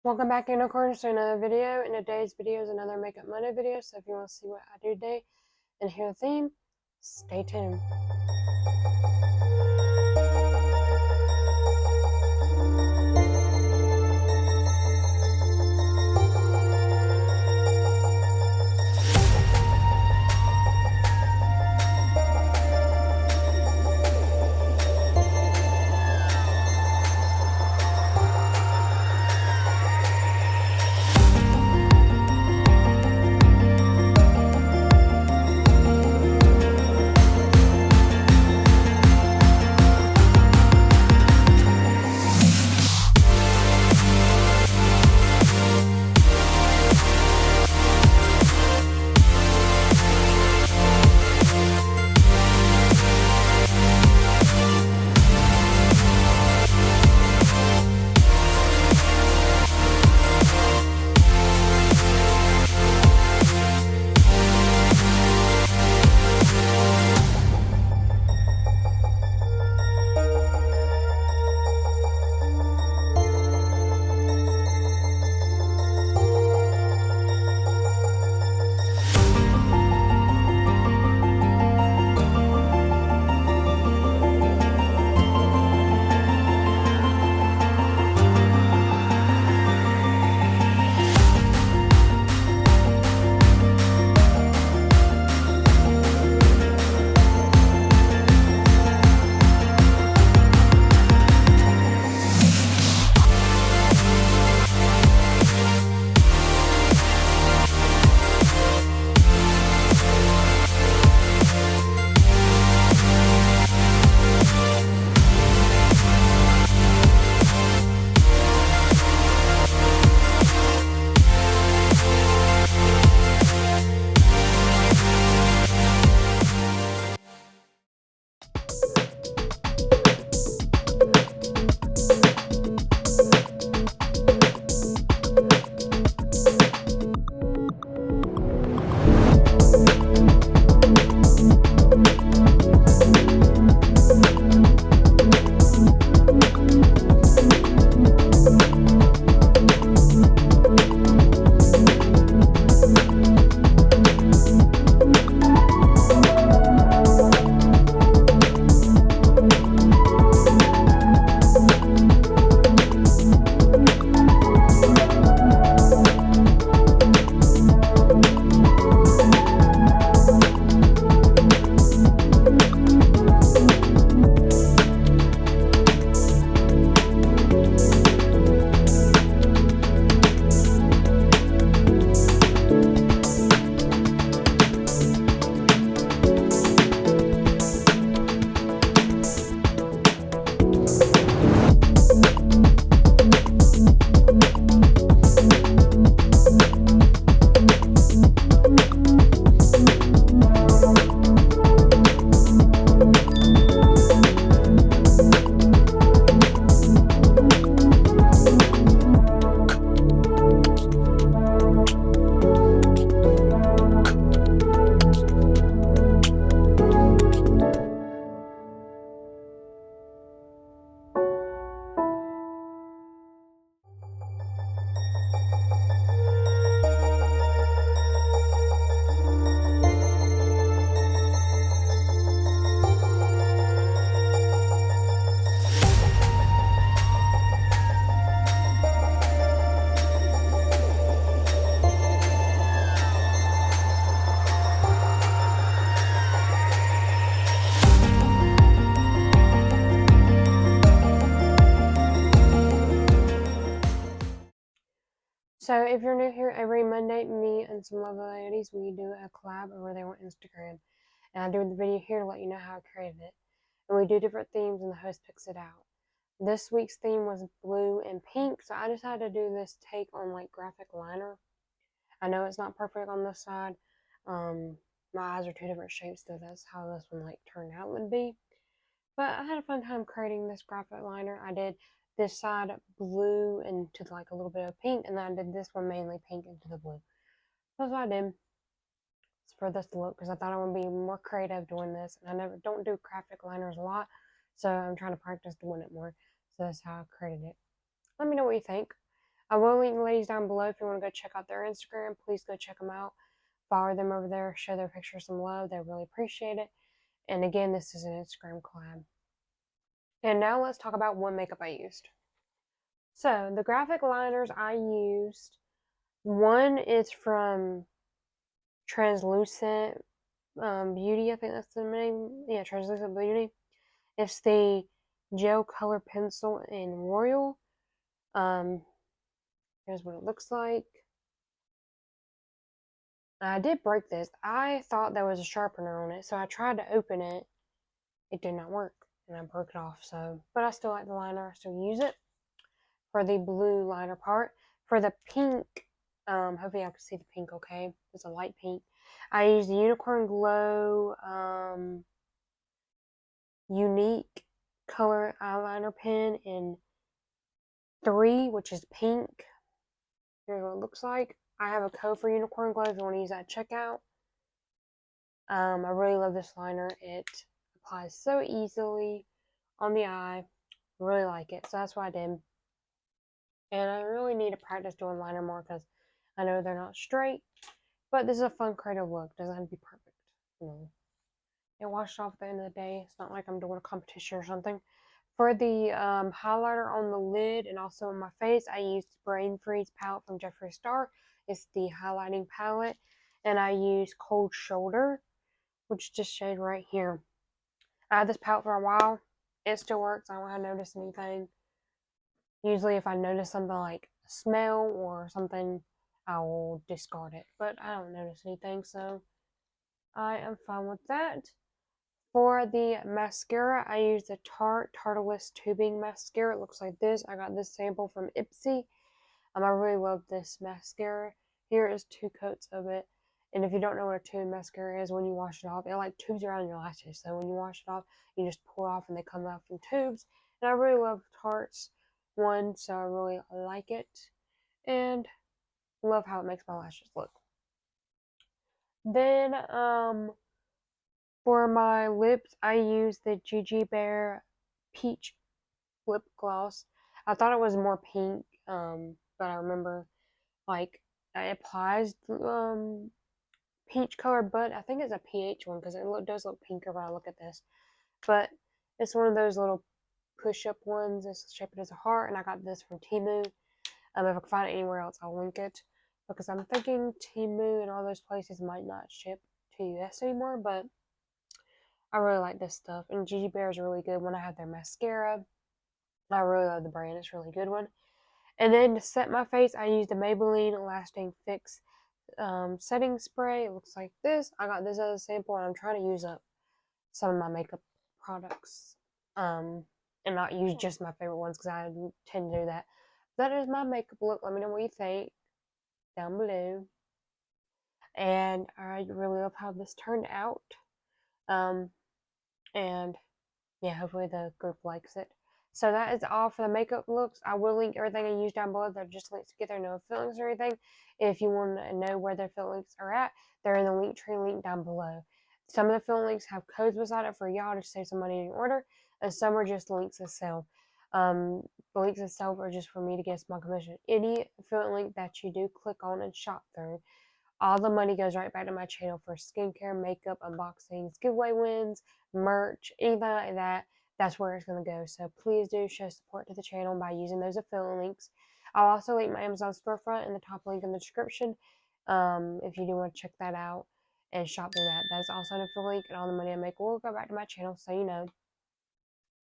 Welcome back, unicorns, to another video. In today's video is another Makeup Monday video, so if you want to see what I do today and hear the theme, stay tuned. So if you're new here, every Monday, me and some lovely ladies, we do a collab over there on Instagram. And I do the video here to let you know how I created it. And we do different themes and the host picks it out. This week's theme was blue and pink, so I decided to do this take on like graphic liner. I know it's not perfect on this side. My eyes are two different shapes, so that's how this one like turned out would be. But I had a fun time creating this graphic liner. I did this side blue into like a little bit of pink, and then I did this one mainly pink into the blue. That's what I did for this look, because I thought I would be more creative doing this. And I don't do graphic liners a lot, so I'm trying to practice doing it more. So that's how I created it. Let me know what you think. I will link the ladies down below if you want to go check out their Instagram. Please go check them out. Follow them over there. Show their pictures some love. They really appreciate it. And again, this is an Instagram collab. And now let's talk about what makeup I used. So the graphic liners I used, one is from Translucent Beauty. I think that's the name. Yeah, Translucent Beauty. It's the gel color pencil in Royal. Here's what it looks like. I did break this. I thought there was a sharpener on it, so I tried to open it. It did not work, and I broke it off. So, but I still like the liner. I still use it for the blue liner part. For the pink, hopefully I can see the pink. Okay, it's a light pink. I use the Unicorn Glow Unique Color Eyeliner Pen in 3, which is pink. Here's what it looks like. I have a code for Unicorn Glow if you want to use that at checkout. I really love this liner. It applies so easily on the eye. Really like it. So that's what I did. And I really need to practice doing liner more because I know they're not straight. But this is a fun, creative look. Doesn't have to be perfect. You know. It washed off at the end of the day. It's not like I'm doing a competition or something. For the highlighter on the lid and also on my face, I used Brain Freeze palette from Jeffree Star. It's the highlighting palette. And I used Cold Shoulder, which is this shade right here. I had this palette for a while. It still works. I don't have to notice anything. Usually if I notice something like a smell or something, I will discard it. But I don't notice anything, so I am fine with that. For the mascara, I used the Tarte Tarteless Tubing Mascara. It looks like this. I got this sample from Ipsy. I really love this mascara. Here is 2 coats of it. And if you don't know what a tube mascara is, when you wash it off, it like tubes around your lashes. So when you wash it off, you just pull it off and they come out in tubes. And I really love Tarte's one, so I really like it. And love how it makes my lashes look. Then, for my lips, I used the Gigi Bear Peach Lip Gloss. I thought it was more pink, but I remember, like, it applies peach color, but I think it's a pH one because it does look pinker when I look at this. But it's one of those little push-up ones. It's shaped as a heart, and I got this from Temu. If I can find it anywhere else, I'll link it because I'm thinking Temu and all those places might not ship to US anymore, but I really like this stuff. And Gigi Bear is really good when I have their mascara. I really love the brand. It's a really good one. And then to set my face, I used the Maybelline Lasting Fix setting spray. It looks like this. I got this as a sample, and I'm trying to use up some of my makeup products and not use just my favorite ones because I tend to do that. That is my makeup look. Let me know what you think down below. And I really love how this turned out. And yeah, hopefully the group likes it. So that is all for the makeup looks. I will link everything I use down below. They're just links to get there, no affiliate links or anything. If you want to know where their affiliate links are at, they're in the link tree link down below. Some of the affiliate links have codes beside it for y'all to save some money in your order, and some are just links itself. The links itself are just for me to get small commission. Any affiliate link that you do click on and shop through, all the money goes right back to my channel for skincare, makeup, unboxings, giveaway wins, merch, anything like that. That's where it's going to go. So please do show support to the channel by using those affiliate links. I'll also link my Amazon storefront in the top link in the description if you do want to check that out and shop through that. That is also an affiliate link, and all the money I make will go back to my channel, so you know.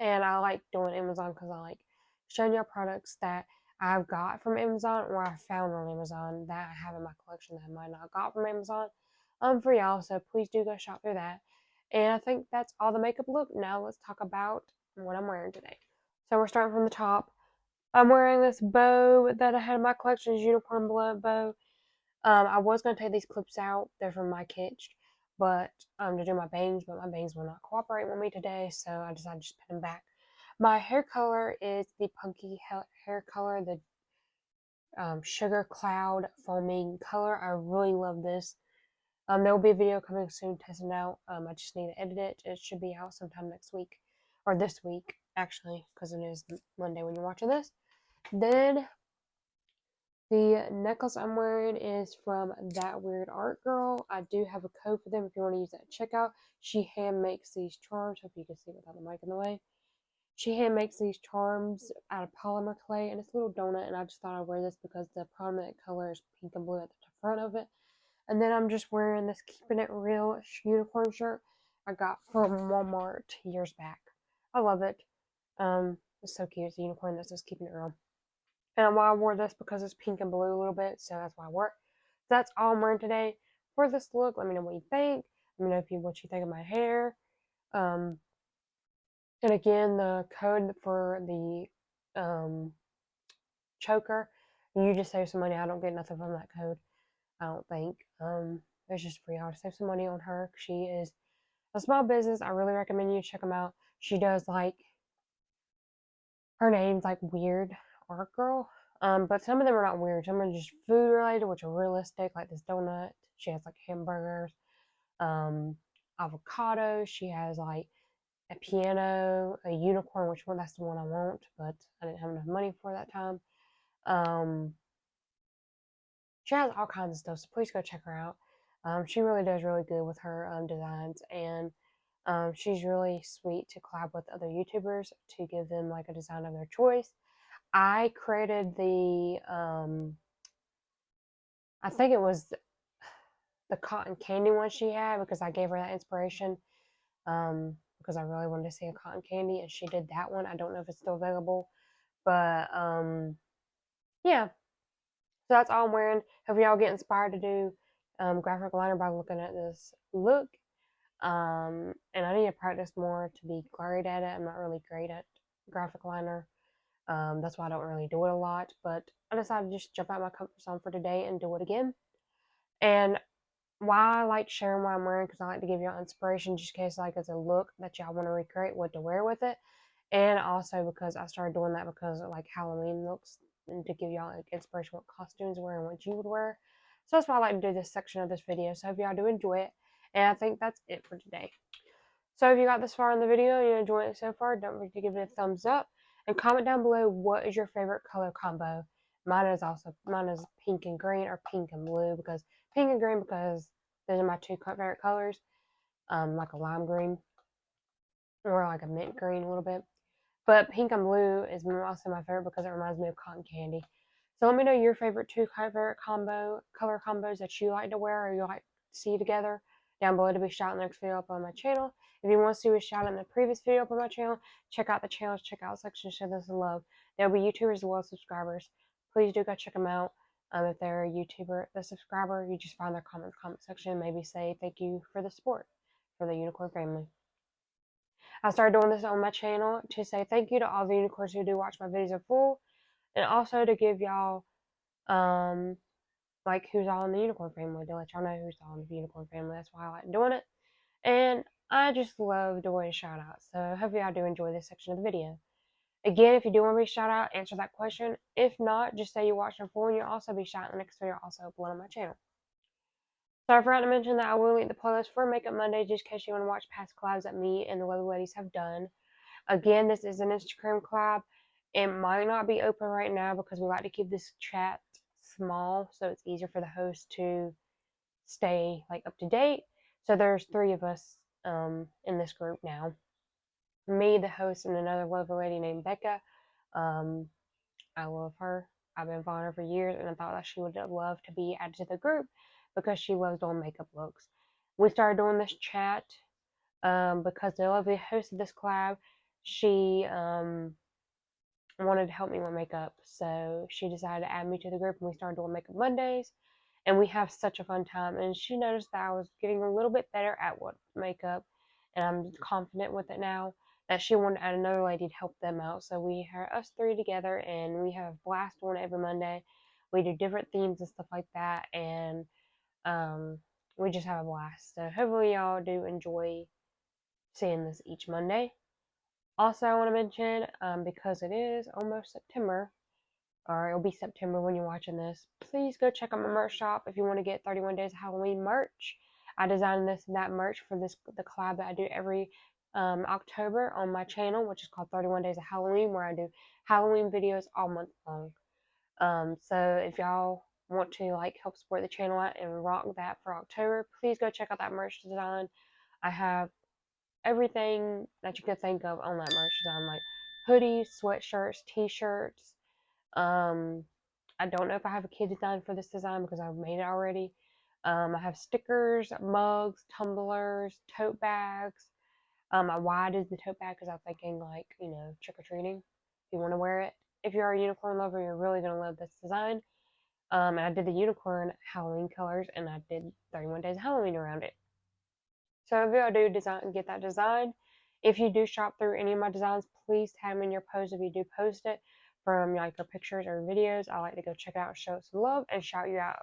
And I like doing Amazon because I like showing y'all products that I've got from Amazon or I found on Amazon that I have in my collection that I might not got from Amazon for y'all. So please do go shop through that. And I think that's all the makeup look. Now let's talk about what I'm wearing today. So we're starting from the top. I'm wearing this bow that I had in my collection, unicorn blood bow. I was going to take these clips out. They're from my kitsch, but to do my bangs, but my bangs will not cooperate with me today, so I decided to just put them back. My hair color is the punky hair color, the sugar cloud foaming color. I really love this. There will be a video coming soon testing it out. I just need to edit it. It should be out sometime next week, or this week actually, because it is Monday when you're watching this. Then The necklace I'm wearing is from That Weird Art Girl. I do have a code for them if you want to use that at checkout. She hand makes these charms. Hope you can see without the mic in the way. She hand makes these charms out of polymer clay, and it's a little donut, and I just thought I'd wear this because the prominent color is pink and blue at the front of it. And then I'm just wearing this Keeping It Real unicorn shirt I got from Walmart years back. I love it. It's so cute. It's a unicorn that says Keeping It Real. And why I wore this because it's pink and blue a little bit, so that's why I wore it. So that's all I'm wearing today for this look. Let me know what you think. Let me know what you think of my hair. And again, the code for the choker, you just save some money. I don't get nothing from that code, I don't think. It's just for y'all to save some money on her. She is a small business. I really recommend you check them out. She does like, her name's like Weird Art Girl. But some of them are not weird. Some are just food related, which are realistic, like this donut. She has like hamburgers, avocado. She has like a piano, a unicorn, which one, that's the one I want, but I didn't have enough money for that time. She has all kinds of stuff, so please go check her out. She really does really good with her designs, and she's really sweet to collab with other YouTubers to give them like a design of their choice. I created the, I think it was the cotton candy one she had because I gave her that inspiration because I really wanted to see a cotton candy, and she did that one. I don't know if it's still available, but yeah. So that's all I'm wearing. Hope y'all get inspired to do graphic liner by looking at this look. And I need to practice more to be great at it. I'm not really great at graphic liner. That's why I don't really do it a lot. But I decided to just jump out my comfort zone for today and do it again. And why I like sharing what I'm wearing, because I like to give y'all inspiration just in case like it's a look that y'all want to recreate what to wear with it. And also because I started doing that because of like Halloween looks and to give y'all like inspiration what costumes to wear and what you would wear. So that's why I like to do this section of this video. So I hope y'all do enjoy it. And I think that's it for today. So if you got this far in the video and you enjoyed it so far, don't forget to give it a thumbs up and comment down below what is your favorite color combo. Mine is pink and green or pink and blue because pink and green because those are my two favorite colors. Like a lime green or like a mint green a little bit. But pink and blue is also my favorite because it reminds me of cotton candy. So let me know your favorite color combos that you like to wear or you like to see together down below to be shouted in the next video up on my channel. If you want to see me shout in the previous video up on my channel, check out the channel's checkout section to show them some love. There will be YouTubers as well as subscribers. Please do go check them out. If they're a YouTuber, the subscriber, you just find their comment section and maybe say thank you for the support for the unicorn family. I started doing this on my channel to say thank you to all the unicorns who do watch my videos in full, and also to give y'all, like who's all in the unicorn family, to let y'all know who's all in the unicorn family. That's why I like doing it, and I just love doing shout outs. So I hope y'all do enjoy this section of the video. Again, if you do want to be shout out, answer that question. If not, just say you watched in full, and you'll also be shouted in the next video also upload on my channel. So I forgot to mention that I will link the playlist for Makeup Monday just in case you want to watch past collabs that me and the lovely ladies have done. Again, this is an Instagram collab. It might not be open right now because we like to keep this chat small so it's easier for the host to stay like up to date. So there's 3 of us in this group now. Me, the host, and another lovely lady named Becca. I love her. I've been following her for years, and I thought that she would have loved to be added to the group because she loves doing makeup looks. We started doing this chat because the lovely host of this collab, she wanted to help me with makeup, so she decided to add me to the group, and we started doing Makeup Mondays, and we have such a fun time. And she noticed that I was getting a little bit better at what makeup, and I'm confident with it now, that she wanted to add another lady to help them out. So we have us 3 together, and we have a blast doing it every Monday. We do different themes and stuff like that, and we just have a blast. So hopefully y'all do enjoy seeing this each Monday. Also, I want to mention, because it is almost September, or it'll be September when you're watching this, please go check out my merch shop if you want to get 31 Days of Halloween merch. I designed that merch for the collab that I do every October on my channel, which is called 31 Days of Halloween, where I do Halloween videos all month long. So if y'all want to like help support the channel out and rock that for October, please go check out that merch design. I have everything that you could think of on that merch design, like hoodies, sweatshirts, t-shirts. I don't know if I have a kid design for this design because I've made it already. I have stickers, mugs, tumblers, tote bags. Why did the tote bag? Because I'm thinking like, trick or treating. If you want to wear it, if you're a unicorn lover, you're really gonna love this design. And I did the unicorn Halloween colors, and I did 31 days of Halloween around it. So if y'all do design, get that design. If you do shop through any of my designs, please tag me in your post if you do post it from like your pictures or videos. I like to go check it out, show it some love, and shout you out.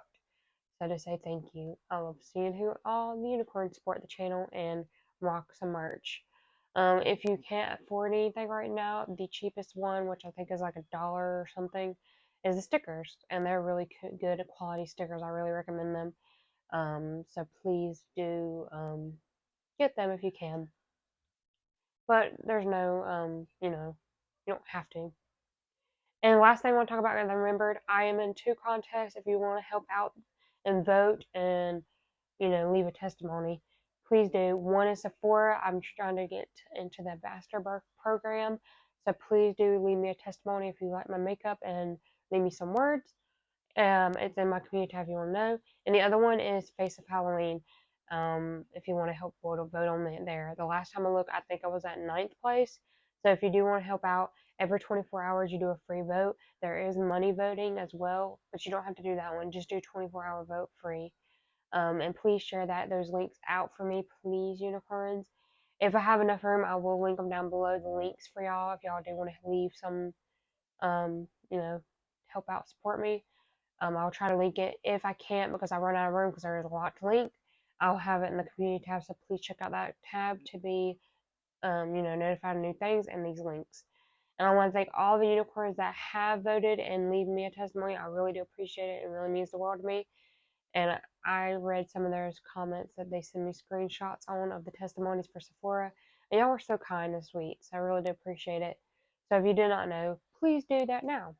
So to say thank you. I love seeing who all the unicorns support the channel and rock some merch. If you can't afford anything right now, the cheapest one, which I think is like $1 or something, is the stickers, and they're really good quality stickers. I really recommend them. So please do get them if you can. But there's no, you don't have to. And the last thing I want to talk about, as I remembered, I am in 2 contests. If you want to help out and vote and, leave a testimony, please do. One is Sephora. I'm trying to get into the ambassador program. So please do leave me a testimony if you like my makeup and leave me some words. It's in my community tab if you want to know. And the other one is Face of Halloween. If you want to help vote on it there. The last time I looked, I think I was at 9th place. So if you do want to help out, every 24 hours you do a free vote. There is money voting as well, but you don't have to do that one. Just do 24-hour vote free. And please share those links out for me, please, unicorns. If I have enough room, I will link them down below, the links for y'all, if y'all do want to leave some, help out, support me. I'll try to link it. If I can't because I run out of room because there is a lot to link, I'll have it in the community tab. So please check out that tab to be, notified of new things and these links. And I want to thank all the unicorns that have voted and leave me a testimony. I really do appreciate it. It really means the world to me. And I read some of those comments that they send me screenshots on of the testimonies for Sephora. And y'all were so kind and sweet. So I really do appreciate it. So if you did not know, please do that now.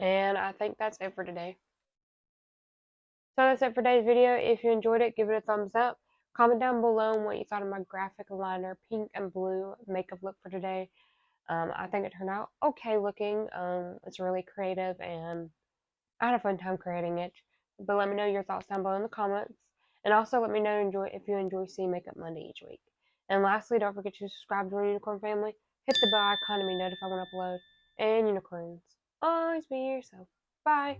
And I think that's it for today. So that's it for today's video. If you enjoyed it, give it a thumbs up. Comment down below what you thought of my graphic liner pink and blue makeup look for today. I think it turned out okay looking. It's really creative and I had a fun time creating it. But let me know your thoughts down below in the comments. And also let me know if you enjoy seeing Makeup Monday each week. And lastly, don't forget to subscribe to our unicorn family. Hit the bell icon to be notified when I upload. And unicorns, always be yourself. Bye.